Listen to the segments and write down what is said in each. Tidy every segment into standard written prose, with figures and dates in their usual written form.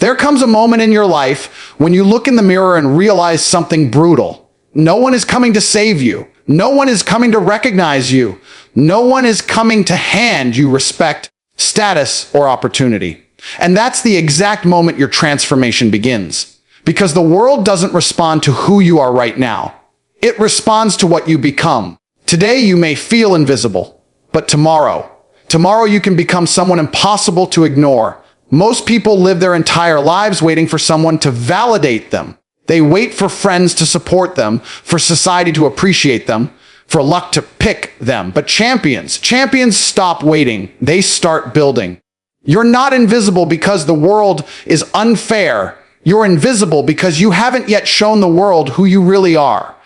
There comes a moment in your life when you look in the mirror and realize something brutal. No one is coming to save you. No one is coming to recognize you. No one is coming to hand you respect, status, or opportunity. And that's the exact moment your transformation begins. Because the world doesn't respond to who you are right now. It responds to what you become. Today you may feel invisible, but tomorrow you can become someone impossible to ignore. Most people live their entire lives waiting for someone to validate them. They wait for friends to support them, for society to appreciate them, for luck to pick them. But champions stop waiting. They start building. You're not invisible because the world is unfair. You're invisible because you haven't yet shown the world who you really are.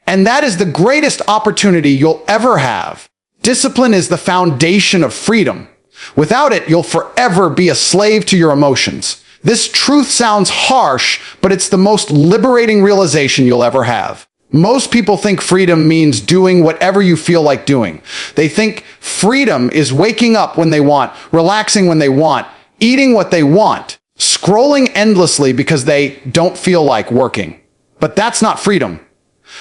And that is the greatest opportunity you'll ever have. Discipline is the foundation of freedom. Without it, you'll forever be a slave to your emotions. This truth sounds harsh, but it's the most liberating realization you'll ever have. Most people think freedom means doing whatever you feel like doing. They think freedom is waking up when they want, relaxing when they want, eating what they want, scrolling endlessly because they don't feel like working. But that's not freedom.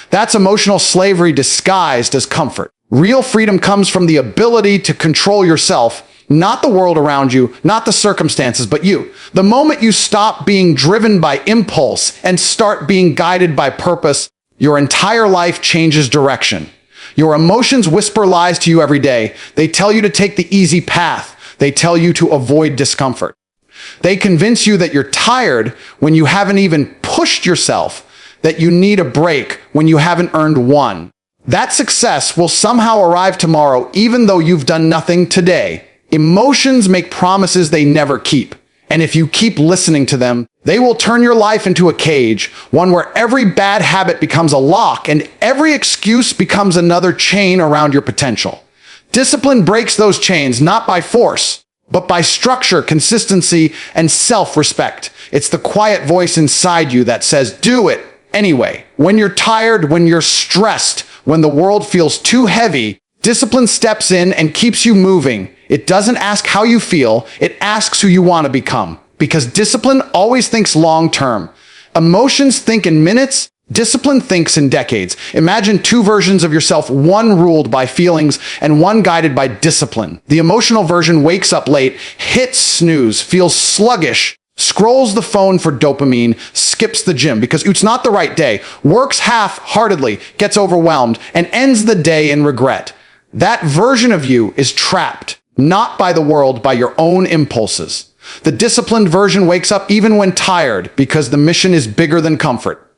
That's emotional slavery disguised as comfort. Real freedom comes from the ability to control yourself, not the world around you, not the circumstances, but you. The moment you stop being driven by impulse and start being guided by purpose, your entire life changes direction. Your emotions whisper lies to you every day. They tell you to take the easy path. They tell you to avoid discomfort. They convince you that you're tired when you haven't even pushed yourself, that you need a break when you haven't earned one. That success will somehow arrive tomorrow even though you've done nothing today. Emotions make promises they never keep. And if you keep listening to them, they will turn your life into a cage, one where every bad habit becomes a lock and every excuse becomes another chain around your potential. Discipline breaks those chains not by force, but by structure, consistency, and self-respect. It's the quiet voice inside you that says, do it anyway. When you're tired, when you're stressed, when the world feels too heavy, discipline steps in and keeps you moving. It doesn't ask how you feel, it asks who you want to become. Because discipline always thinks long-term. Emotions think in minutes, discipline thinks in decades. Imagine two versions of yourself, one ruled by feelings and one guided by discipline. The emotional version wakes up late, hits snooze, feels sluggish, scrolls the phone for dopamine, skips the gym because it's not the right day, works half-heartedly, gets overwhelmed, and ends the day in regret. That version of you is trapped. Not by the world, by your own impulses. The disciplined version wakes up even when tired because the mission is bigger than comfort.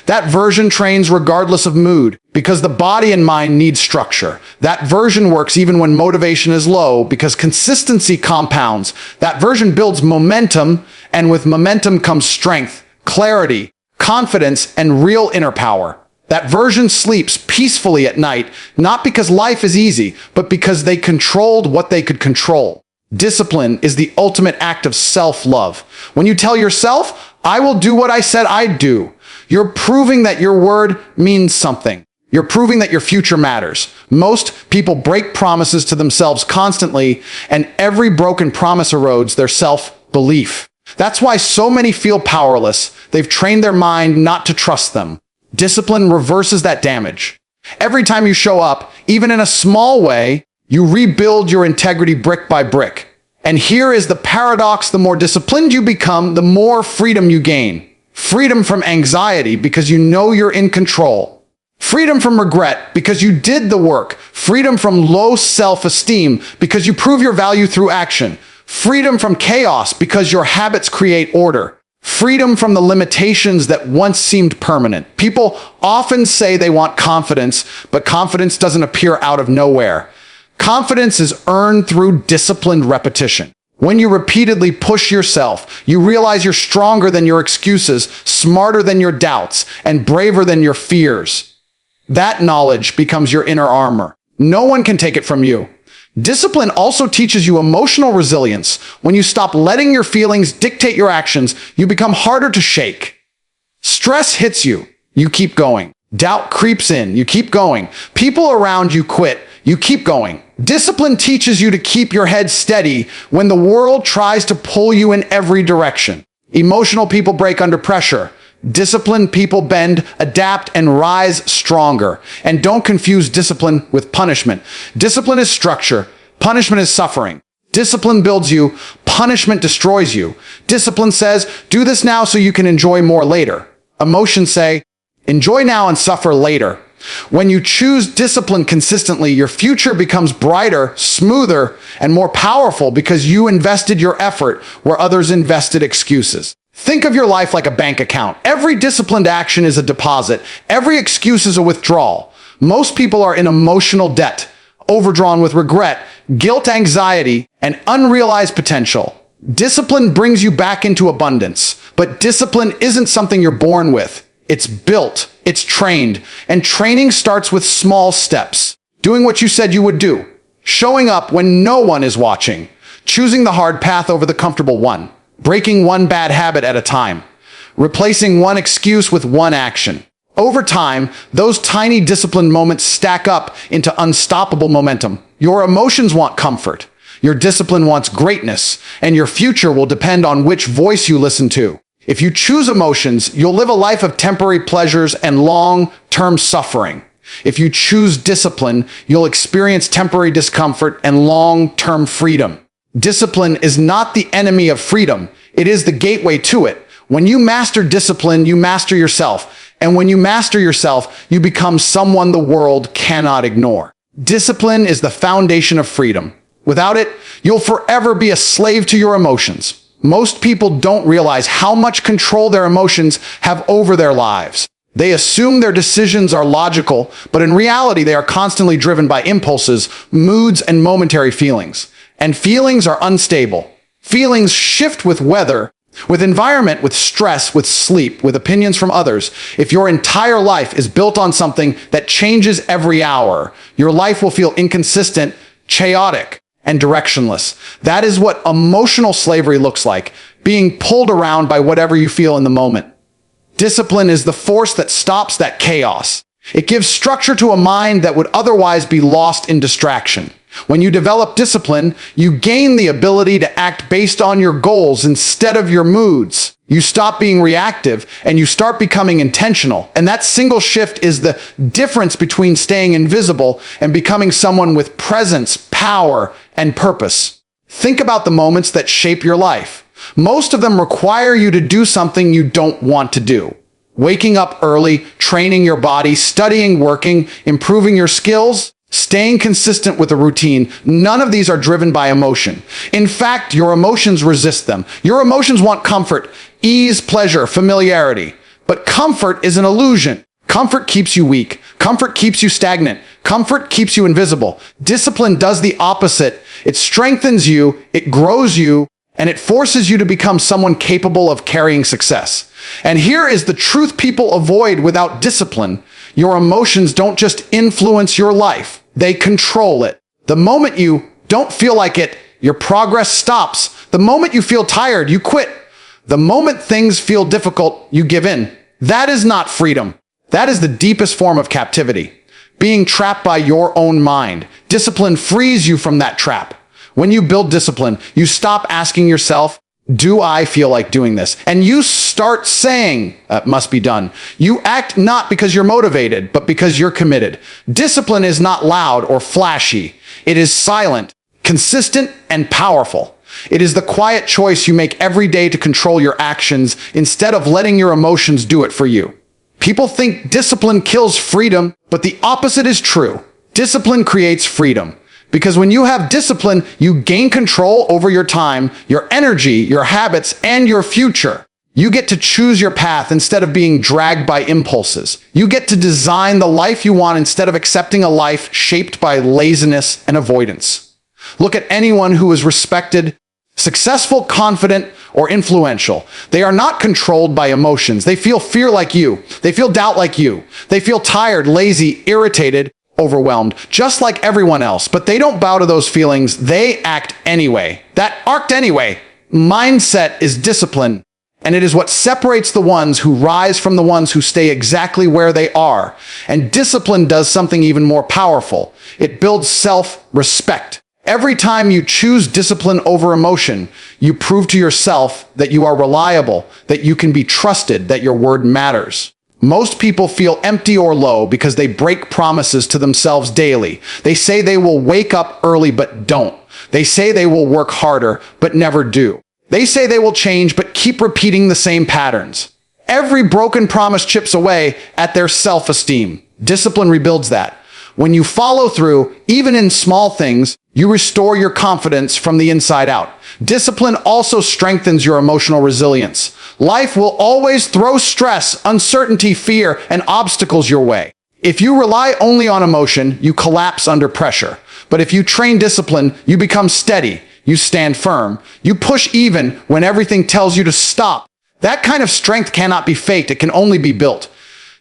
That version trains regardless of mood because the body and mind need structure. That version works even when motivation is low because consistency compounds. That version builds momentum, and with momentum comes strength, clarity, confidence, and real inner power. That version sleeps peacefully at night, not because life is easy, but because they controlled what they could control. Discipline is the ultimate act of self-love. When you tell yourself, I will do what I said I'd do, you're proving that your word means something. You're proving that your future matters. Most people break promises to themselves constantly, and every broken promise erodes their self-belief. That's why so many feel powerless. They've trained their mind not to trust them. Discipline reverses that damage. Every time you show up, even in a small way, you rebuild your integrity brick by brick. And here is the paradox: the more disciplined you become, the more freedom you gain. Freedom from anxiety because you know you're in control. Freedom from regret because you did the work. Freedom from low self-esteem because you prove your value through action. Freedom from chaos because your habits create order. Freedom from the limitations that once seemed permanent. People often say they want confidence, but confidence doesn't appear out of nowhere. Confidence is earned through disciplined repetition. When you repeatedly push yourself, you realize you're stronger than your excuses, smarter than your doubts, and braver than your fears. That knowledge becomes your inner armor. No one can take it from you. Discipline also teaches you emotional resilience. When you stop letting your feelings dictate your actions, you become harder to shake. Stress hits you, you keep going. Doubt creeps in, you keep going. People around you quit, you keep going. Discipline teaches you to keep your head steady when the world tries to pull you in every direction. Emotional people break under pressure. Disciplined people bend, adapt, and rise stronger. And don't confuse discipline with punishment. Discipline is structure. Punishment is suffering. Discipline builds you. Punishment destroys you. Discipline says, do this now so you can enjoy more later. Emotions say, enjoy now and suffer later. When you choose discipline consistently, your future becomes brighter, smoother, and more powerful because you invested your effort where others invested excuses. Think of your life like a bank account. Every disciplined action is a deposit. Every excuse is a withdrawal. Most people are in emotional debt, overdrawn with regret, guilt, anxiety, and unrealized potential. Discipline brings you back into abundance, but discipline isn't something you're born with. It's built, it's trained, and training starts with small steps. Doing what you said you would do, showing up when no one is watching, choosing the hard path over the comfortable one, breaking one bad habit at a time, replacing one excuse with one action. Over time, those tiny disciplined moments stack up into unstoppable momentum. Your emotions want comfort, your discipline wants greatness, and your future will depend on which voice you listen to. If you choose emotions, you'll live a life of temporary pleasures and long-term suffering. If you choose discipline, you'll experience temporary discomfort and long-term freedom. Discipline is not the enemy of freedom. It is the gateway to it. When you master discipline, you master yourself. And when you master yourself, you become someone the world cannot ignore. Discipline is the foundation of freedom. Without it, you'll forever be a slave to your emotions. Most people don't realize how much control their emotions have over their lives. They assume their decisions are logical, but in reality, they are constantly driven by impulses, moods, and momentary feelings. And feelings are unstable. Feelings shift with weather, with environment, with stress, with sleep, with opinions from others. If your entire life is built on something that changes every hour, your life will feel inconsistent, chaotic, and directionless. That is what emotional slavery looks like, being pulled around by whatever you feel in the moment. Discipline is the force that stops that chaos. It gives structure to a mind that would otherwise be lost in distraction. When you develop discipline, you gain the ability to act based on your goals instead of your moods. You stop being reactive and you start becoming intentional. And that single shift is the difference between staying invisible and becoming someone with presence, power, and purpose. Think about the moments that shape your life. Most of them require you to do something you don't want to do. Waking up early, training your body, studying, working, improving your skills, staying consistent with a routine, none of these are driven by emotion. In fact, your emotions resist them. Your emotions want comfort, ease, pleasure, familiarity. But comfort is an illusion. Comfort keeps you weak. Comfort keeps you stagnant. Comfort keeps you invisible. Discipline does the opposite. It strengthens you, it grows you, and it forces you to become someone capable of carrying success. And here is the truth people avoid without discipline. Your emotions don't just influence your life, they control it. The moment you don't feel like it, your progress stops. The moment you feel tired, you quit. The moment things feel difficult, you give in. That is not freedom. That is the deepest form of captivity. Being trapped by your own mind. Discipline frees you from that trap. When you build discipline, you stop asking yourself, do I feel like doing this? And you start saying, must be done. You act not because you're motivated, but because you're committed. Discipline is not loud or flashy. It is silent, consistent, and powerful. It is the quiet choice you make every day to control your actions instead of letting your emotions do it for you. People think discipline kills freedom, but the opposite is true. Discipline creates freedom. Because when you have discipline, you gain control over your time, your energy, your habits, and your future. You get to choose your path instead of being dragged by impulses. You get to design the life you want instead of accepting a life shaped by laziness and avoidance. Look at anyone who is respected, successful, confident, or influential. They are not controlled by emotions. They feel fear like you. They feel doubt like you. They feel tired, lazy, irritated, overwhelmed, just like everyone else. But they don't bow to those feelings. They act anyway. That act anyway mindset is discipline. And it is what separates the ones who rise from the ones who stay exactly where they are. And discipline does something even more powerful. It builds self-respect. Every time you choose discipline over emotion, you prove to yourself that you are reliable, that you can be trusted, that your word matters. Most people feel empty or low because they break promises to themselves daily. They say they will wake up early but don't. They say they will work harder but never do. They say they will change but keep repeating the same patterns. Every broken promise chips away at their self-esteem. Discipline rebuilds that. When you follow through, even in small things, you restore your confidence from the inside out. Discipline also strengthens your emotional resilience. Life will always throw stress, uncertainty, fear, and obstacles your way. If you rely only on emotion, you collapse under pressure. But if you train discipline, you become steady. You stand firm. You push even when everything tells you to stop. That kind of strength cannot be faked. It can only be built.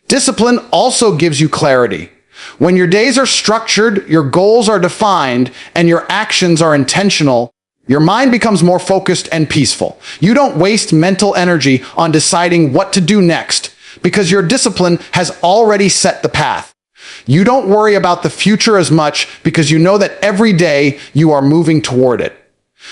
Discipline also gives you clarity. When your days are structured, your goals are defined, and your actions are intentional, your mind becomes more focused and peaceful. You don't waste mental energy on deciding what to do next because your discipline has already set the path. You don't worry about the future as much because you know that every day you are moving toward it.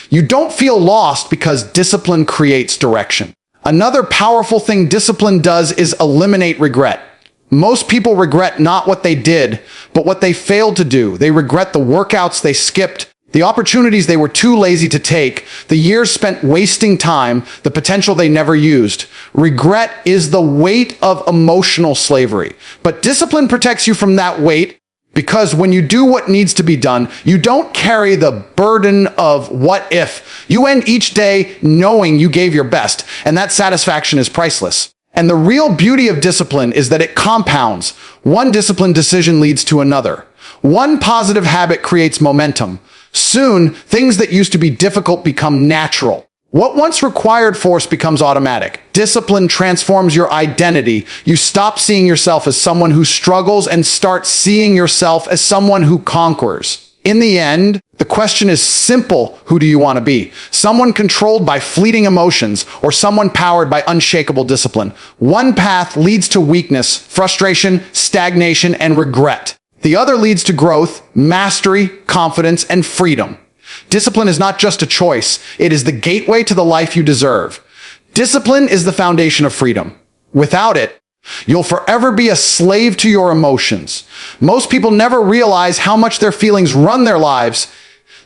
You don't feel lost because discipline creates direction. Another powerful thing discipline does is eliminate regret. Most people regret not what they did, but what they failed to do. They regret the workouts they skipped, the opportunities they were too lazy to take, the years spent wasting time, the potential they never used. Regret is the weight of emotional slavery. But discipline protects you from that weight because when you do what needs to be done, you don't carry the burden of what if. You end each day knowing you gave your best, and that satisfaction is priceless. And the real beauty of discipline is that it compounds. One disciplined decision leads to another. One positive habit creates momentum. Soon, things that used to be difficult become natural. What once required force becomes automatic. Discipline transforms your identity. You stop seeing yourself as someone who struggles and start seeing yourself as someone who conquers. In the end, the question is simple. Who do you want to be? Someone controlled by fleeting emotions or someone powered by unshakable discipline? One path leads to weakness, frustration, stagnation, and regret. The other leads to growth, mastery, confidence, and freedom. Discipline is not just a choice. It is the gateway to the life you deserve. Discipline is the foundation of freedom. Without it, you'll forever be a slave to your emotions. Most people never realize how much their feelings run their lives.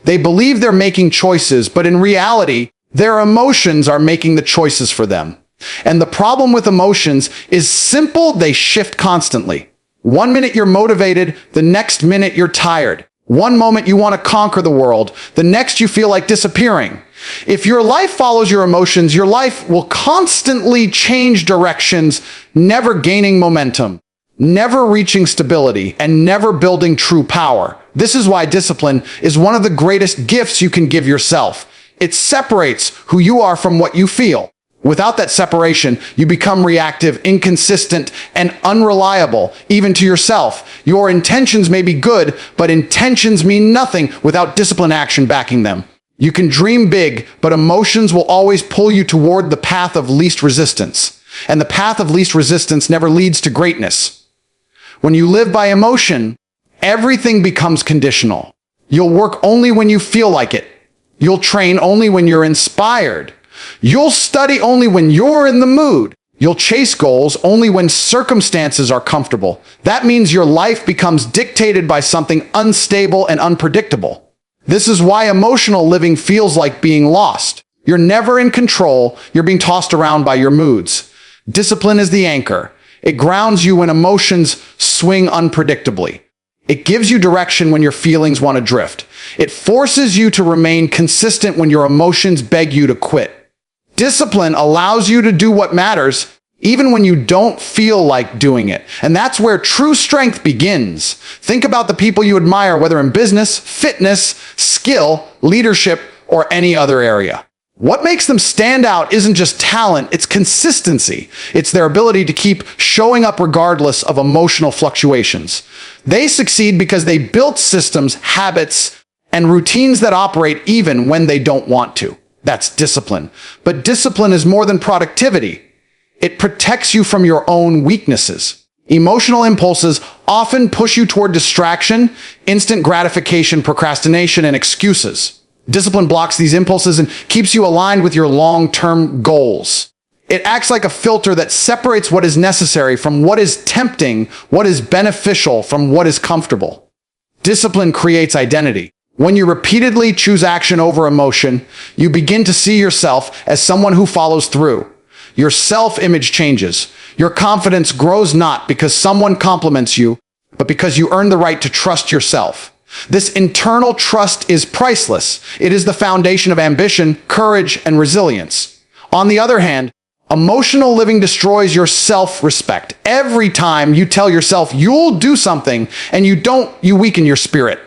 They believe they're making choices, but in reality, their emotions are making the choices for them. And the problem with emotions is simple, they shift constantly. One minute you're motivated, the next minute you're tired. One moment you want to conquer the world, the next you feel like disappearing. If your life follows your emotions, your life will constantly change directions, never gaining momentum, never reaching stability, and never building true power. This is why discipline is one of the greatest gifts you can give yourself. It separates who you are from what you feel. Without that separation, you become reactive, inconsistent, and unreliable, even to yourself. Your intentions may be good, but intentions mean nothing without disciplined action backing them. You can dream big, but emotions will always pull you toward the path of least resistance. And the path of least resistance never leads to greatness. When you live by emotion, everything becomes conditional. You'll work only when you feel like it. You'll train only when you're inspired. You'll study only when you're in the mood. You'll chase goals only when circumstances are comfortable. That means your life becomes dictated by something unstable and unpredictable. This is why emotional living feels like being lost. You're never in control. You're being tossed around by your moods. Discipline is the anchor. It grounds you when emotions swing unpredictably. It gives you direction when your feelings want to drift. It forces you to remain consistent when your emotions beg you to quit. Discipline allows you to do what matters, even when you don't feel like doing it. And that's where true strength begins. Think about the people you admire, whether in business, fitness, skill, leadership, or any other area. What makes them stand out isn't just talent, it's consistency. It's their ability to keep showing up regardless of emotional fluctuations. They succeed because they built systems, habits, and routines that operate even when they don't want to. That's discipline. But discipline is more than productivity. It protects you from your own weaknesses. Emotional impulses often push you toward distraction, instant gratification, procrastination, and excuses. Discipline blocks these impulses and keeps you aligned with your long-term goals. It acts like a filter that separates what is necessary from what is tempting, what is beneficial from what is comfortable. Discipline creates identity. When you repeatedly choose action over emotion, you begin to see yourself as someone who follows through. Your self-image changes. Your confidence grows not because someone compliments you, but because you earn the right to trust yourself. This internal trust is priceless. It is the foundation of ambition, courage, and resilience. On the other hand, emotional living destroys your self-respect. Every time you tell yourself you'll do something and you don't, you weaken your spirit.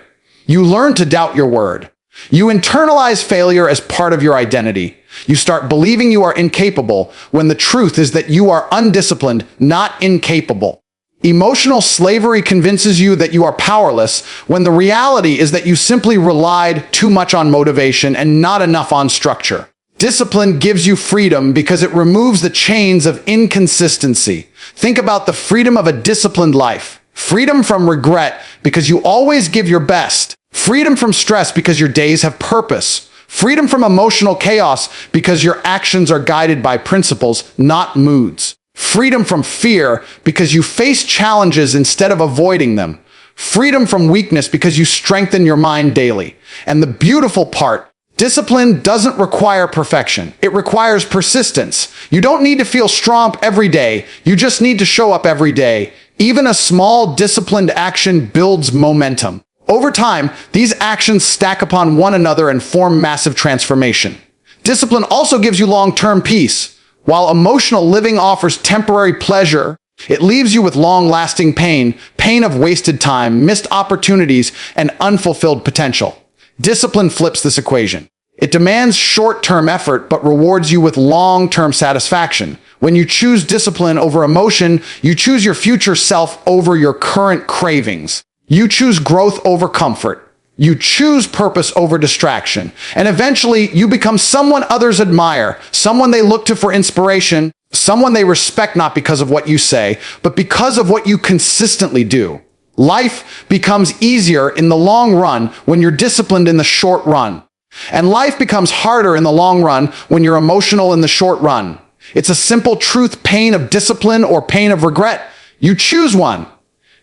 You learn to doubt your word. You internalize failure as part of your identity. You start believing you are incapable when the truth is that you are undisciplined, not incapable. Emotional slavery convinces you that you are powerless when the reality is that you simply relied too much on motivation and not enough on structure. Discipline gives you freedom because it removes the chains of inconsistency. Think about the freedom of a disciplined life. Freedom from regret because you always give your best. Freedom from stress because your days have purpose. Freedom from emotional chaos because your actions are guided by principles, not moods. Freedom from fear because you face challenges instead of avoiding them. Freedom from weakness because you strengthen your mind daily. And the beautiful part, discipline doesn't require perfection. It requires persistence. You don't need to feel strong every day. You just need to show up every day. Even a small disciplined action builds momentum. Over time, these actions stack upon one another and form massive transformation. Discipline also gives you long-term peace. While emotional living offers temporary pleasure, it leaves you with long-lasting pain, pain of wasted time, missed opportunities, and unfulfilled potential. Discipline flips this equation. It demands short-term effort, but rewards you with long-term satisfaction. When you choose discipline over emotion, you choose your future self over your current cravings. You choose growth over comfort. You choose purpose over distraction. And eventually, you become someone others admire, someone they look to for inspiration, someone they respect not because of what you say, but because of what you consistently do. Life becomes easier in the long run when you're disciplined in the short run. And life becomes harder in the long run when you're emotional in the short run. It's a simple truth: pain of discipline or pain of regret. You choose one.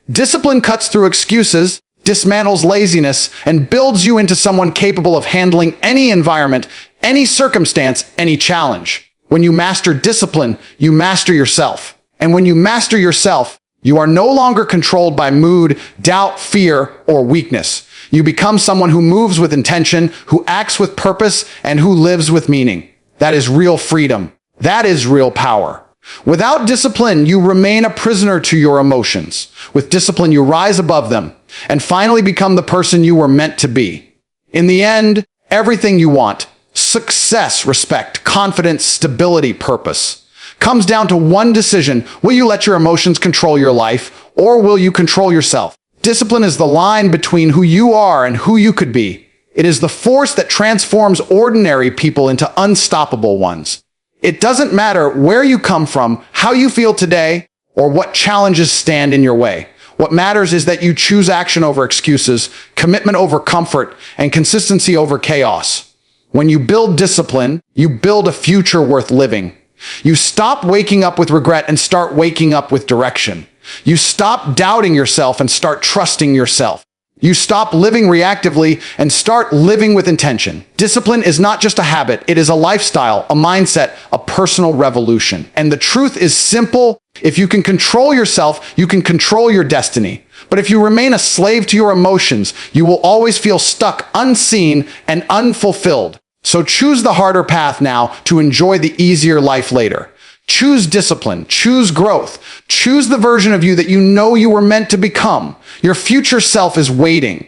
Discipline cuts through excuses, dismantles laziness, and builds you into someone capable of handling any environment, any circumstance, any challenge. When you master discipline, you master yourself. And when you master yourself, you are no longer controlled by mood, doubt, fear, or weakness. You become someone who moves with intention, who acts with purpose, and who lives with meaning. That is real freedom. That is real power. Without discipline, you remain a prisoner to your emotions. With discipline, you rise above them and finally become the person you were meant to be. In the end, everything you want, success, respect, confidence, stability, purpose, comes down to one decision. Will you let your emotions control your life, or will you control yourself? Discipline is the line between who you are and who you could be. It is the force that transforms ordinary people into unstoppable ones. It doesn't matter where you come from, how you feel today, or what challenges stand in your way. What matters is that you choose action over excuses, commitment over comfort, and consistency over chaos. When you build discipline, you build a future worth living. You stop waking up with regret and start waking up with direction. You stop doubting yourself and start trusting yourself. You stop living reactively and start living with intention. Discipline is not just a habit. It is a lifestyle, a mindset, a personal revolution. And the truth is simple. If you can control yourself, you can control your destiny. But if you remain a slave to your emotions, you will always feel stuck, unseen, and unfulfilled. So choose the harder path now to enjoy the easier life later. Choose discipline, choose growth, choose the version of you that you know you were meant to become. Your future self is waiting.